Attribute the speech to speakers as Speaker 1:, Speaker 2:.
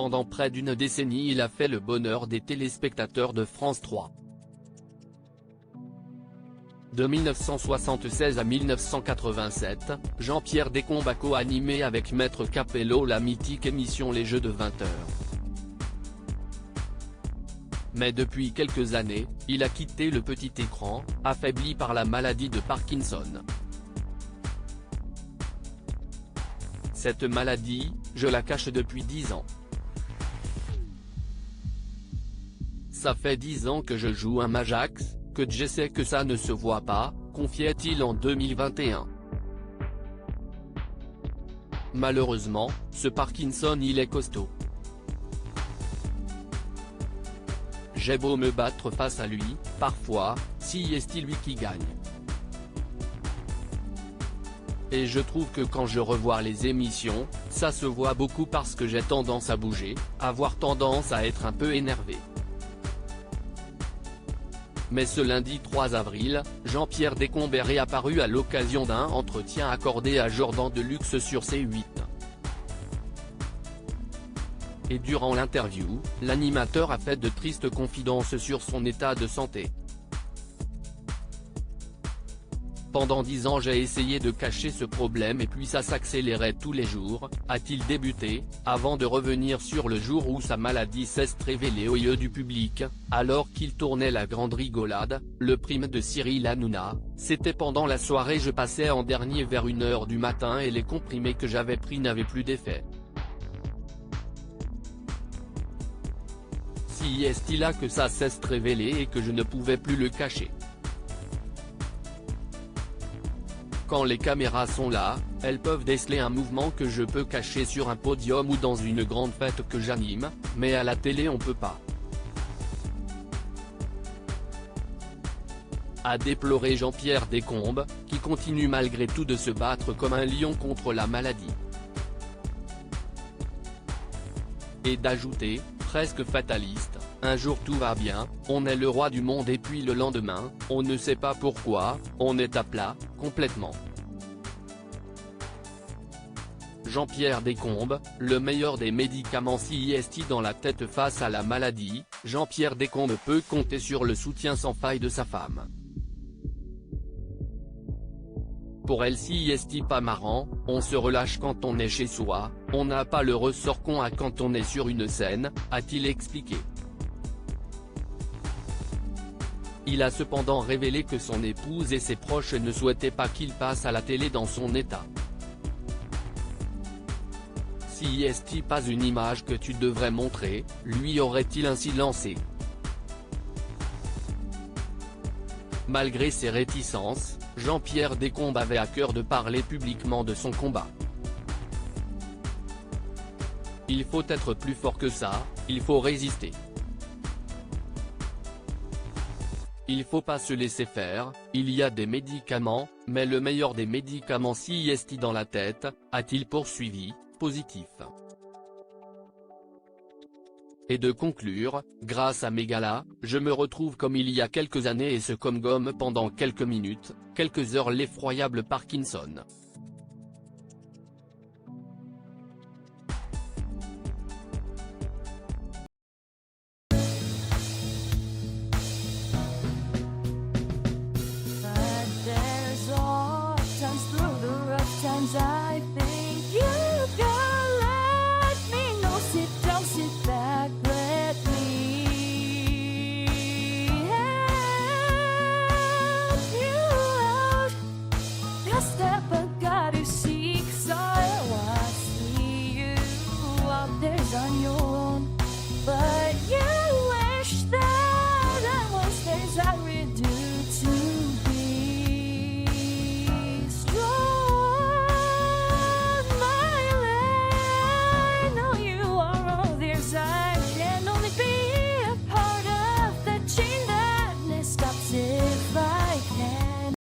Speaker 1: Pendant près d'une décennie il a fait le bonheur des téléspectateurs de France 3. De 1976 à 1987, Jean-Pierre Descombes a co-animé avec Maître Capello la mythique émission Les Jeux de 20h. Mais depuis quelques années, il a quitté le petit écran, affaibli par la maladie de Parkinson. Cette maladie, je la cache depuis 10 ans. Ça fait 10 ans que je joue un Majax, que j'essaie que ça ne se voit pas, confiait-il en 2021. Malheureusement, ce Parkinson il est costaud. J'ai beau me battre face à lui, parfois, si est lui qui gagne. Et je trouve que quand je revois les émissions, ça se voit beaucoup parce que j'ai tendance à bouger, avoir tendance à être un peu énervé. Mais ce lundi 3 avril, Jean-Pierre Descombes est réapparu à l'occasion d'un entretien accordé à Jordan Deluxe sur C8. Et durant l'interview, l'animateur a fait de tristes confidences sur son état de santé. Pendant 10 ans j'ai essayé de cacher ce problème et puis ça s'accélérait tous les jours, a-t-il débuté, avant de revenir sur le jour où sa maladie s'est révélée aux yeux du public, alors qu'il tournait La Grande Rigolade, le prime de Cyril Hanouna. C'était pendant la soirée, je passais en dernier vers 1h du matin et les comprimés que j'avais pris n'avaient plus d'effet. Si est-il là que ça s'est révélé et que je ne pouvais plus le cacher. Quand les caméras sont là, elles peuvent déceler un mouvement que je peux cacher sur un podium ou dans une grande fête que j'anime, mais à la télé on peut pas. A déploré Jean-Pierre Descombes, qui continue malgré tout de se battre comme un lion contre la maladie. Et d'ajouter, presque fataliste, un jour tout va bien, on est le roi du monde et puis le lendemain, on ne sait pas pourquoi, on est à plat, complètement. Jean-Pierre Descombes, le meilleur des médicaments si est dans la tête face à la maladie, Jean-Pierre Descombes peut compter sur le soutien sans faille de sa femme. Pour elle si est pas marrant, on se relâche quand on est chez soi, on n'a pas le ressort qu'on a quand on est sur une scène, a-t-il expliqué. Il a cependant révélé que son épouse et ses proches ne souhaitaient pas qu'il passe à la télé dans son état. Si est pas une image que tu devrais montrer, lui aurait-il ainsi lancé. Malgré ses réticences, Jean-Pierre Descombes avait à cœur de parler publiquement de son combat. Il faut être plus fort que ça, il faut résister. Il faut pas se laisser faire, il y a des médicaments, mais le meilleur des médicaments si est dans la tête, a-t-il poursuivi, positif. Et de conclure, grâce à mes galas, je me retrouve comme il y a quelques années et ce comme gomme pendant quelques minutes, quelques heures l'effroyable Parkinson.
Speaker 2: I think you can let me know. Sit down, sit back, let me help you out. The step I gotta seek, so I see you out there's on your